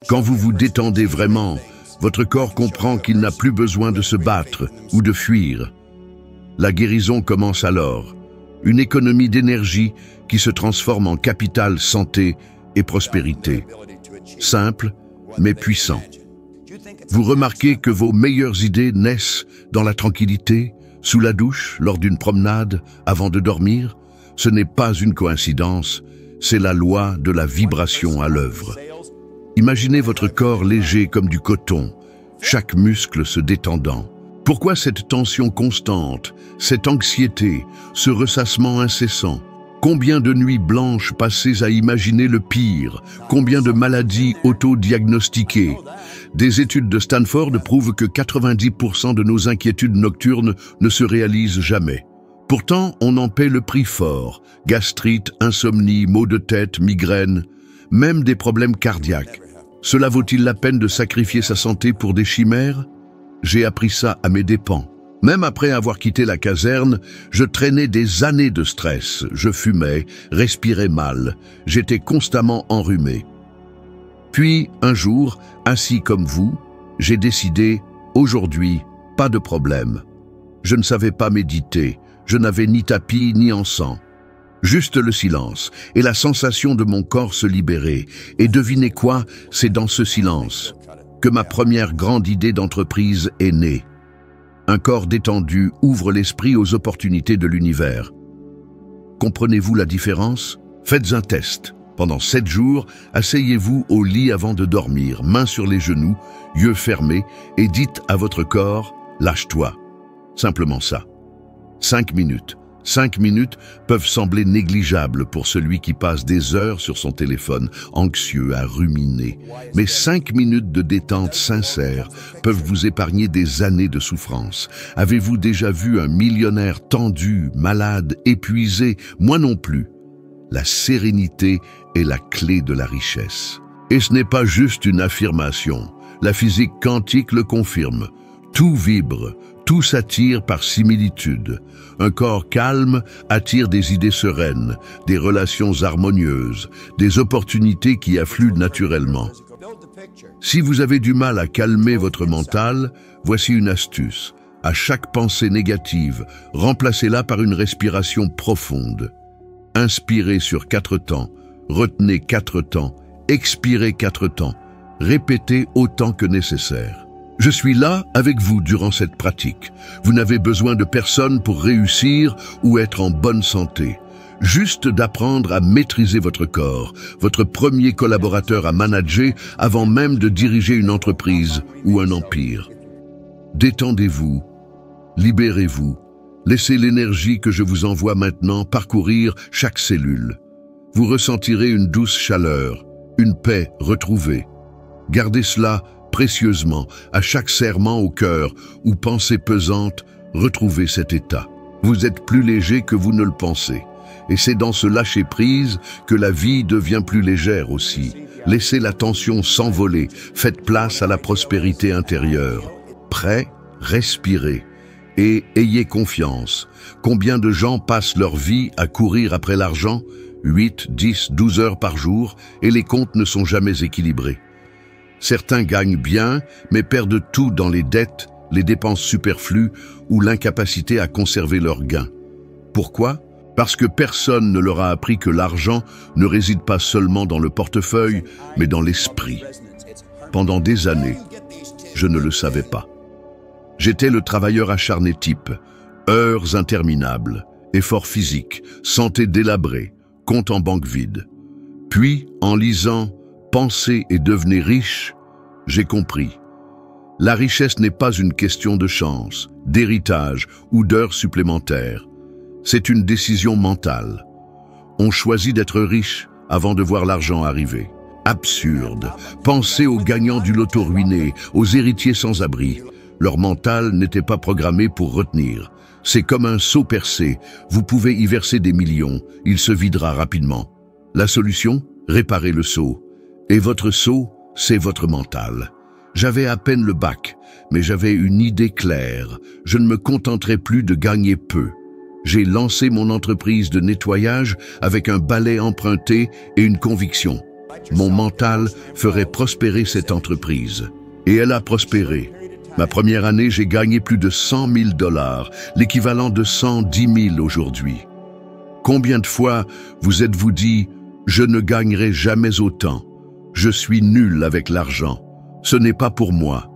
Quand vous vous détendez vraiment, votre corps comprend qu'il n'a plus besoin de se battre ou de fuir. La guérison commence alors, une économie d'énergie qui se transforme en capital santé et prospérité. Simple, mais puissant. Vous remarquez que vos meilleures idées naissent dans la tranquillité, sous la douche, lors d'une promenade, avant de dormir. Ce n'est pas une coïncidence, c'est la loi de la vibration à l'œuvre. Imaginez votre corps léger comme du coton, chaque muscle se détendant. Pourquoi cette tension constante, cette anxiété, ce ressassement incessant? Combien de nuits blanches passées à imaginer le pire? Combien de maladies auto-diagnostiquées? Des études de Stanford prouvent que 90% de nos inquiétudes nocturnes ne se réalisent jamais. Pourtant, on en paie le prix fort. Gastrite, insomnie, maux de tête, migraines, même des problèmes cardiaques. Cela vaut-il la peine de sacrifier sa santé pour des chimères? J'ai appris ça à mes dépens. Même après avoir quitté la caserne, je traînais des années de stress. Je fumais, respirais mal. J'étais constamment enrhumé. Puis, un jour, ainsi comme vous, j'ai décidé, aujourd'hui, pas de problème. Je ne savais pas méditer. Je n'avais ni tapis ni encens. Juste le silence et la sensation de mon corps se libérer. Et devinez quoi, c'est dans ce silence que ma première grande idée d'entreprise est née. Un corps détendu ouvre l'esprit aux opportunités de l'univers. Comprenez-vous la différence? Faites un test. Pendant 7 jours, asseyez-vous au lit avant de dormir, mains sur les genoux, yeux fermés, et dites à votre corps « lâche-toi ». Simplement ça. 5 minutes. 5 minutes peuvent sembler négligeables pour celui qui passe des heures sur son téléphone, anxieux à ruminer. Mais 5 minutes de détente sincère peuvent vous épargner des années de souffrance. Avez-vous déjà vu un millionnaire tendu, malade, épuisé? Moi non plus. La sérénité est la clé de la richesse. Et ce n'est pas juste une affirmation. La physique quantique le confirme. Tout vibre. Tout s'attire par similitude. Un corps calme attire des idées sereines, des relations harmonieuses, des opportunités qui affluent naturellement. Si vous avez du mal à calmer votre mental, voici une astuce. À chaque pensée négative, remplacez-la par une respiration profonde. Inspirez sur 4 temps, retenez 4 temps, expirez 4 temps. Répétez autant que nécessaire. Je suis là avec vous durant cette pratique. Vous n'avez besoin de personne pour réussir ou être en bonne santé. Juste d'apprendre à maîtriser votre corps, votre premier collaborateur à manager avant même de diriger une entreprise ou un empire. Détendez-vous, libérez-vous, laissez l'énergie que je vous envoie maintenant parcourir chaque cellule. Vous ressentirez une douce chaleur, une paix retrouvée. Gardez cela précieusement, à chaque serrement au cœur ou pensée pesante, retrouvez cet état. Vous êtes plus léger que vous ne le pensez. Et c'est dans ce lâcher-prise que la vie devient plus légère aussi. Laissez la tension s'envoler, faites place à la prospérité intérieure. Prêt? Respirez. Et ayez confiance. Combien de gens passent leur vie à courir après l'argent? 8, 10, 12 heures par jour, et les comptes ne sont jamais équilibrés. Certains gagnent bien, mais perdent tout dans les dettes, les dépenses superflues ou l'incapacité à conserver leurs gains. Pourquoi? Parce que personne ne leur a appris que l'argent ne réside pas seulement dans le portefeuille, mais dans l'esprit. Pendant des années, je ne le savais pas. J'étais le travailleur acharné type, heures interminables, efforts physiques, santé délabrée, compte en banque vide. Puis, en lisant « Pensez et devenez riche », j'ai compris. La richesse n'est pas une question de chance, d'héritage ou d'heures supplémentaires. C'est une décision mentale. On choisit d'être riche avant de voir l'argent arriver. Absurde. Pensez aux gagnants du loto ruiné, aux héritiers sans abri. Leur mental n'était pas programmé pour retenir. C'est comme un seau percé. Vous pouvez y verser des millions. Il se videra rapidement. La solution? Réparer le seau. Et votre seau, c'est votre mental. J'avais à peine le bac, mais j'avais une idée claire. Je ne me contenterai plus de gagner peu. J'ai lancé mon entreprise de nettoyage avec un balai emprunté et une conviction. mon mental ferait prospérer cette entreprise. Et elle a prospéré. Ma première année, j'ai gagné plus de 100 000 $, l'équivalent de 110 000 aujourd'hui. Combien de fois vous êtes-vous dit « Je ne gagnerai jamais autant. Je suis nul avec l'argent. Ce n'est pas pour moi. »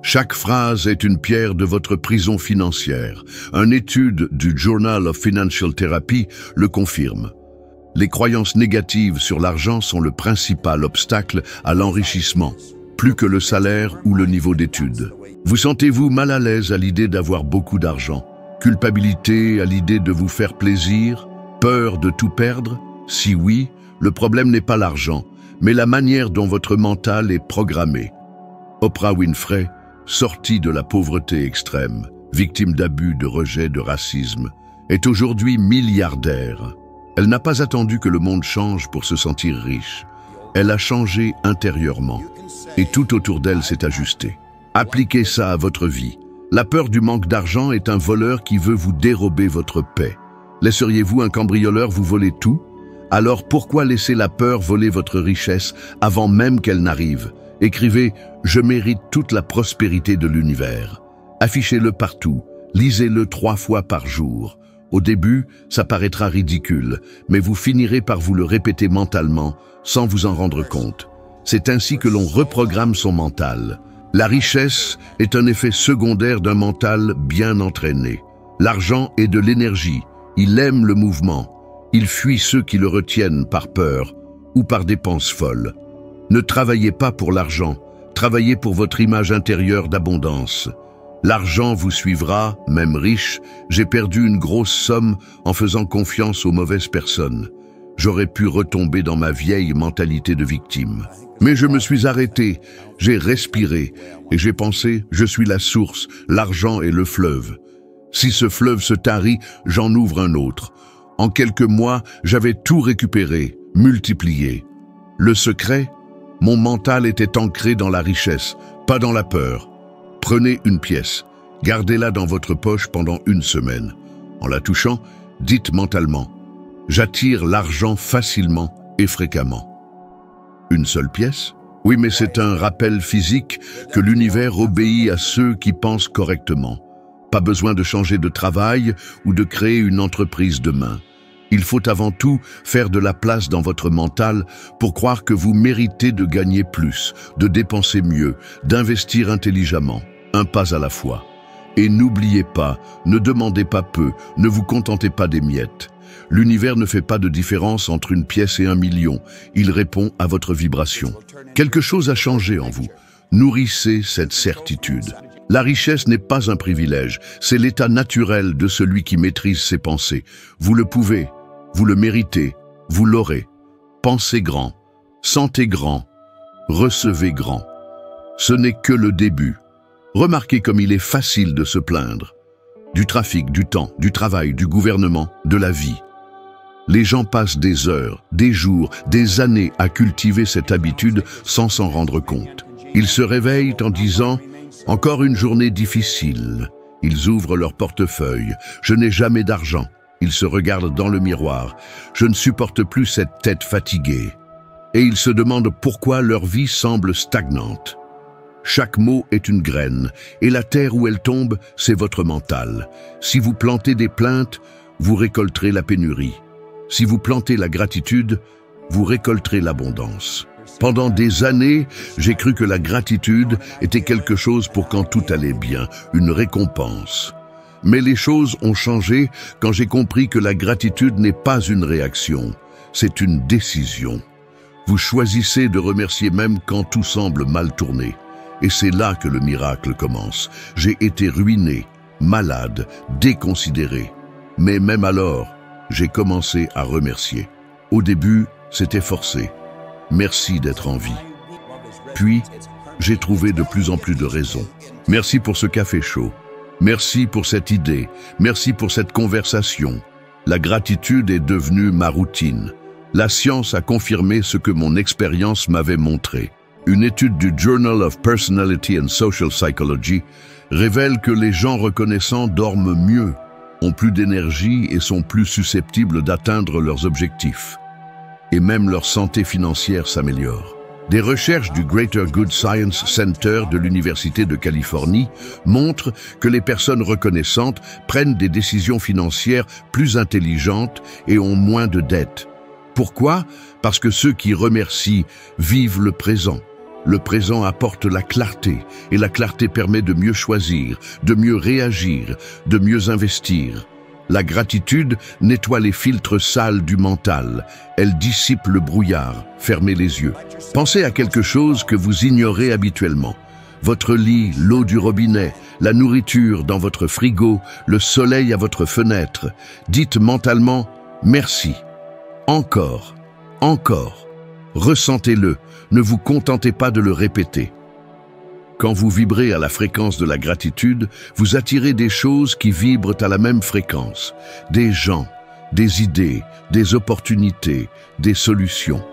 Chaque phrase est une pierre de votre prison financière. Une étude du Journal of Financial Therapy le confirme. Les croyances négatives sur l'argent sont le principal obstacle à l'enrichissement, plus que le salaire ou le niveau d'études. Vous sentez-vous mal à l'aise à l'idée d'avoir beaucoup d'argent? Culpabilité à l'idée de vous faire plaisir? Peur de tout perdre? Si oui, le problème n'est pas l'argent, mais la manière dont votre mental est programmé. Oprah Winfrey, sortie de la pauvreté extrême, victime d'abus, de rejet, de racisme, est aujourd'hui milliardaire. Elle n'a pas attendu que le monde change pour se sentir riche. Elle a changé intérieurement, et tout autour d'elle s'est ajusté. Appliquez ça à votre vie. La peur du manque d'argent est un voleur qui veut vous dérober votre paix. Laisseriez-vous un cambrioleur vous voler tout? Alors pourquoi laisser la peur voler votre richesse avant même qu'elle n'arrive? Écrivez « Je mérite toute la prospérité de l'univers ». Affichez-le partout, lisez-le 3 fois par jour. Au début, ça paraîtra ridicule, mais vous finirez par vous le répéter mentalement, sans vous en rendre compte. C'est ainsi que l'on reprogramme son mental. La richesse est un effet secondaire d'un mental bien entraîné. L'argent est de l'énergie, il aime le mouvement. Il fuit ceux qui le retiennent par peur ou par dépenses folles. Ne travaillez pas pour l'argent, travaillez pour votre image intérieure d'abondance. L'argent vous suivra, même riche. J'ai perdu une grosse somme en faisant confiance aux mauvaises personnes. J'aurais pu retomber dans ma vieille mentalité de victime. Mais je me suis arrêté, j'ai respiré et j'ai pensé, je suis la source, l'argent est le fleuve. Si ce fleuve se tarit, j'en ouvre un autre. En quelques mois, j'avais tout récupéré, multiplié. Le secret? Mon mental était ancré dans la richesse, pas dans la peur. Prenez une pièce, gardez-la dans votre poche pendant 1 semaine. En la touchant, dites mentalement « J'attire l'argent facilement et fréquemment ». Une seule pièce? Oui, mais c'est un rappel physique que l'univers obéit à ceux qui pensent correctement. Pas besoin de changer de travail ou de créer une entreprise demain. Il faut avant tout faire de la place dans votre mental pour croire que vous méritez de gagner plus, de dépenser mieux, d'investir intelligemment, un pas à la fois. Et n'oubliez pas, ne demandez pas peu, ne vous contentez pas des miettes. L'univers ne fait pas de différence entre une pièce et 1 million, il répond à votre vibration. Quelque chose a changé en vous. Nourrissez cette certitude. La richesse n'est pas un privilège, c'est l'état naturel de celui qui maîtrise ses pensées. Vous le pouvez. Vous le méritez, vous l'aurez. Pensez grand, sentez grand, recevez grand. Ce n'est que le début. Remarquez comme il est facile de se plaindre. Du trafic, du temps, du travail, du gouvernement, de la vie. Les gens passent des heures, des jours, des années à cultiver cette habitude sans s'en rendre compte. Ils se réveillent en disant « Encore une journée difficile ». Ils ouvrent leur portefeuille « Je n'ai jamais d'argent ». Ils se regardent dans le miroir. Je ne supporte plus cette tête fatiguée. Et ils se demandent pourquoi leur vie semble stagnante. Chaque mot est une graine, et la terre où elle tombe, c'est votre mental. Si vous plantez des plaintes, vous récolterez la pénurie. Si vous plantez la gratitude, vous récolterez l'abondance. Pendant des années, j'ai cru que la gratitude était quelque chose pour quand tout allait bien, une récompense. Mais les choses ont changé quand j'ai compris que la gratitude n'est pas une réaction, c'est une décision. Vous choisissez de remercier même quand tout semble mal tourné. Et c'est là que le miracle commence. J'ai été ruiné, malade, déconsidéré. Mais même alors, j'ai commencé à remercier. Au début, c'était forcé. Merci d'être en vie. Puis, j'ai trouvé de plus en plus de raisons. Merci pour ce café chaud. Merci pour cette idée, merci pour cette conversation. La gratitude est devenue ma routine. La science a confirmé ce que mon expérience m'avait montré. Une étude du Journal of Personality and Social Psychology révèle que les gens reconnaissants dorment mieux, ont plus d'énergie et sont plus susceptibles d'atteindre leurs objectifs. et même leur santé financière s'améliore. Des recherches du Greater Good Science Center de l'Université de Californie montrent que les personnes reconnaissantes prennent des décisions financières plus intelligentes et ont moins de dettes. Pourquoi? Parce que ceux qui remercient vivent le présent. Le présent apporte la clarté, et la clarté permet de mieux choisir, de mieux réagir, de mieux investir. La gratitude nettoie les filtres sales du mental. Elle dissipe le brouillard. Fermez les yeux. Pensez à quelque chose que vous ignorez habituellement. Votre lit, l'eau du robinet, la nourriture dans votre frigo, le soleil à votre fenêtre. Dites mentalement « merci ». Encore, encore. Ressentez-le. Ne vous contentez pas de le répéter. Quand vous vibrez à la fréquence de la gratitude, vous attirez des choses qui vibrent à la même fréquence. Des gens, des idées, des opportunités, des solutions.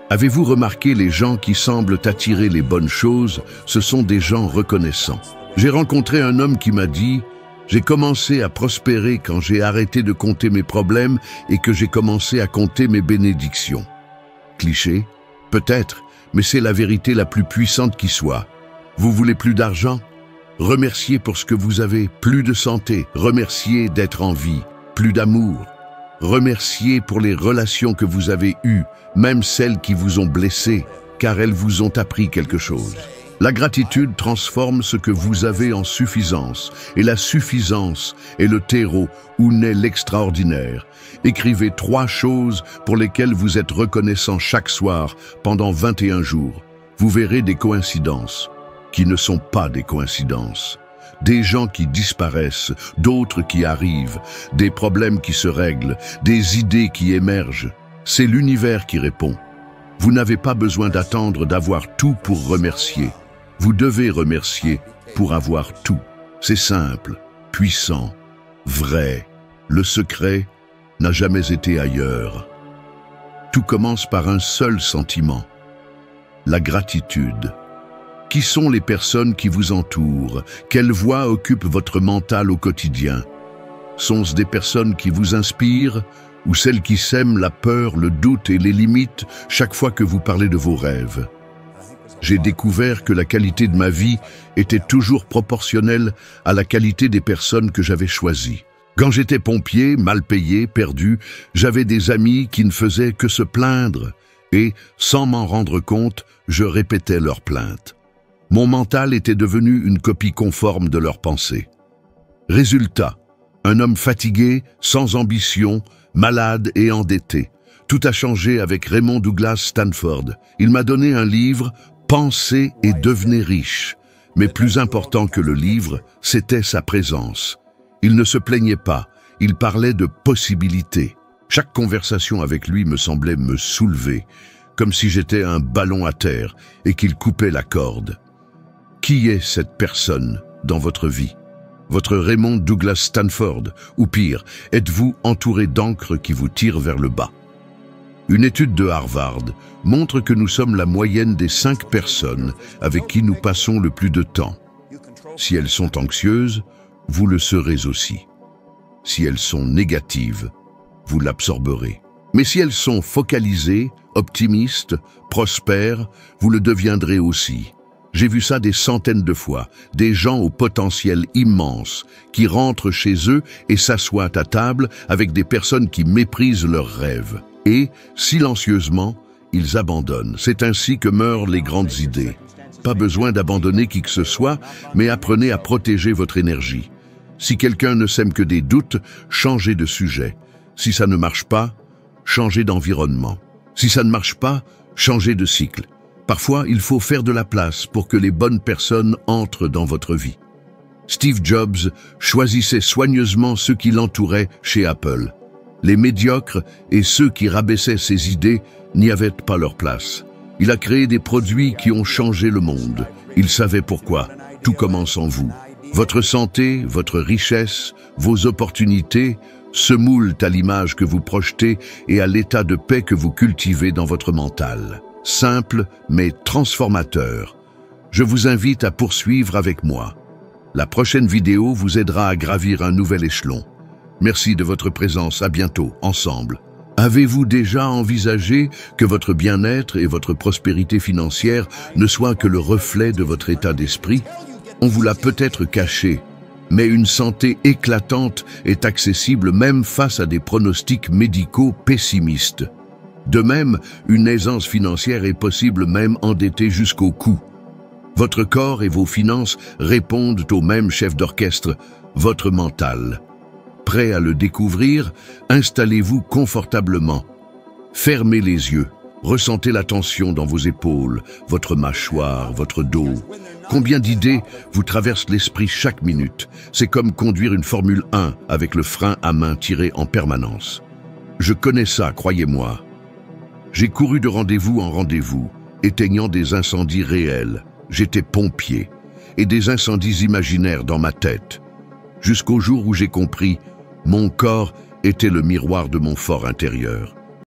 Avez-vous remarqué les gens qui semblent attirer les bonnes choses? Ce sont des gens reconnaissants. J'ai rencontré un homme qui m'a dit « J'ai commencé à prospérer quand j'ai arrêté de compter mes problèmes et que j'ai commencé à compter mes bénédictions. » Cliché? Peut-être, mais c'est la vérité la plus puissante qui soit. Vous voulez plus d'argent? Remerciez pour ce que vous avez. Plus de santé. Remerciez d'être en vie. Plus d'amour. Remerciez pour les relations que vous avez eues, même celles qui vous ont blessé, car elles vous ont appris quelque chose. La gratitude transforme ce que vous avez en suffisance, et la suffisance est le terreau où naît l'extraordinaire. Écrivez 3 choses pour lesquelles vous êtes reconnaissant chaque soir pendant 21 jours. Vous verrez des coïncidences qui ne sont pas des coïncidences. Des gens qui disparaissent, d'autres qui arrivent, des problèmes qui se règlent, des idées qui émergent. C'est l'univers qui répond. Vous n'avez pas besoin d'attendre d'avoir tout pour remercier. Vous devez remercier pour avoir tout. C'est simple, puissant, vrai. Le secret n'a jamais été ailleurs. Tout commence par un seul sentiment, la gratitude. Qui sont les personnes qui vous entourent? Quelle voix occupe votre mental au quotidien? Sont-ce des personnes qui vous inspirent ou celles qui sèment la peur, le doute et les limites chaque fois que vous parlez de vos rêves? J'ai découvert que la qualité de ma vie était toujours proportionnelle à la qualité des personnes que j'avais choisies. Quand j'étais pompier, mal payé, perdu, j'avais des amis qui ne faisaient que se plaindre et, sans m'en rendre compte, je répétais leurs plaintes. Mon mental était devenu une copie conforme de leurs pensées. Résultat, un homme fatigué, sans ambition, malade et endetté. Tout a changé avec Raymond Douglas Stanford. Il m'a donné un livre, Pensez et devenez riche. Mais plus important que le livre, c'était sa présence. Il ne se plaignait pas, il parlait de possibilités. Chaque conversation avec lui me semblait me soulever, comme si j'étais un ballon à terre et qu'il coupait la corde. Qui est cette personne dans votre vie? Votre Raymond Douglas Stanford, ou pire, êtes-vous entouré d'encre qui vous tire vers le bas? Une étude de Harvard montre que nous sommes la moyenne des 5 personnes avec qui nous passons le plus de temps. Si elles sont anxieuses, vous le serez aussi. Si elles sont négatives, vous l'absorberez. Mais si elles sont focalisées, optimistes, prospères, vous le deviendrez aussi. J'ai vu ça des centaines de fois, des gens au potentiel immense qui rentrent chez eux et s'assoient à table avec des personnes qui méprisent leurs rêves. Et, silencieusement, ils abandonnent. C'est ainsi que meurent les grandes idées. Pas besoin d'abandonner qui que ce soit, mais apprenez à protéger votre énergie. Si quelqu'un ne sème que des doutes, changez de sujet. Si ça ne marche pas, changez d'environnement. Si ça ne marche pas, changez de cycle. Parfois, il faut faire de la place pour que les bonnes personnes entrent dans votre vie. Steve Jobs choisissait soigneusement ceux qui l'entouraient chez Apple. Les médiocres et ceux qui rabaissaient ses idées n'y avaient pas leur place. Il a créé des produits qui ont changé le monde. Il savait pourquoi. Tout commence en vous. Votre santé, votre richesse, vos opportunités se moulent à l'image que vous projetez et à l'état de paix que vous cultivez dans votre mental. Simple, mais transformateur. Je vous invite à poursuivre avec moi. La prochaine vidéo vous aidera à gravir un nouvel échelon. Merci de votre présence, à bientôt, ensemble. Avez-vous déjà envisagé que votre bien-être et votre prospérité financière ne soient que le reflet de votre état d'esprit? On vous l'a peut-être caché, mais une santé éclatante est accessible même face à des pronostics médicaux pessimistes. De même, une aisance financière est possible même endetté jusqu'au cou. Votre corps et vos finances répondent au même chef d'orchestre, votre mental. Prêt à le découvrir, installez-vous confortablement. Fermez les yeux, ressentez la tension dans vos épaules, votre mâchoire, votre dos. Combien d'idées vous traversent l'esprit chaque minute? C'est comme conduire une Formule 1 avec le frein à main tiré en permanence. Je connais ça, croyez-moi. J'ai couru de rendez-vous en rendez-vous, éteignant des incendies réels. J'étais pompier, et des incendies imaginaires dans ma tête. Jusqu'au jour où j'ai compris, mon corps était le miroir de mon fort intérieur.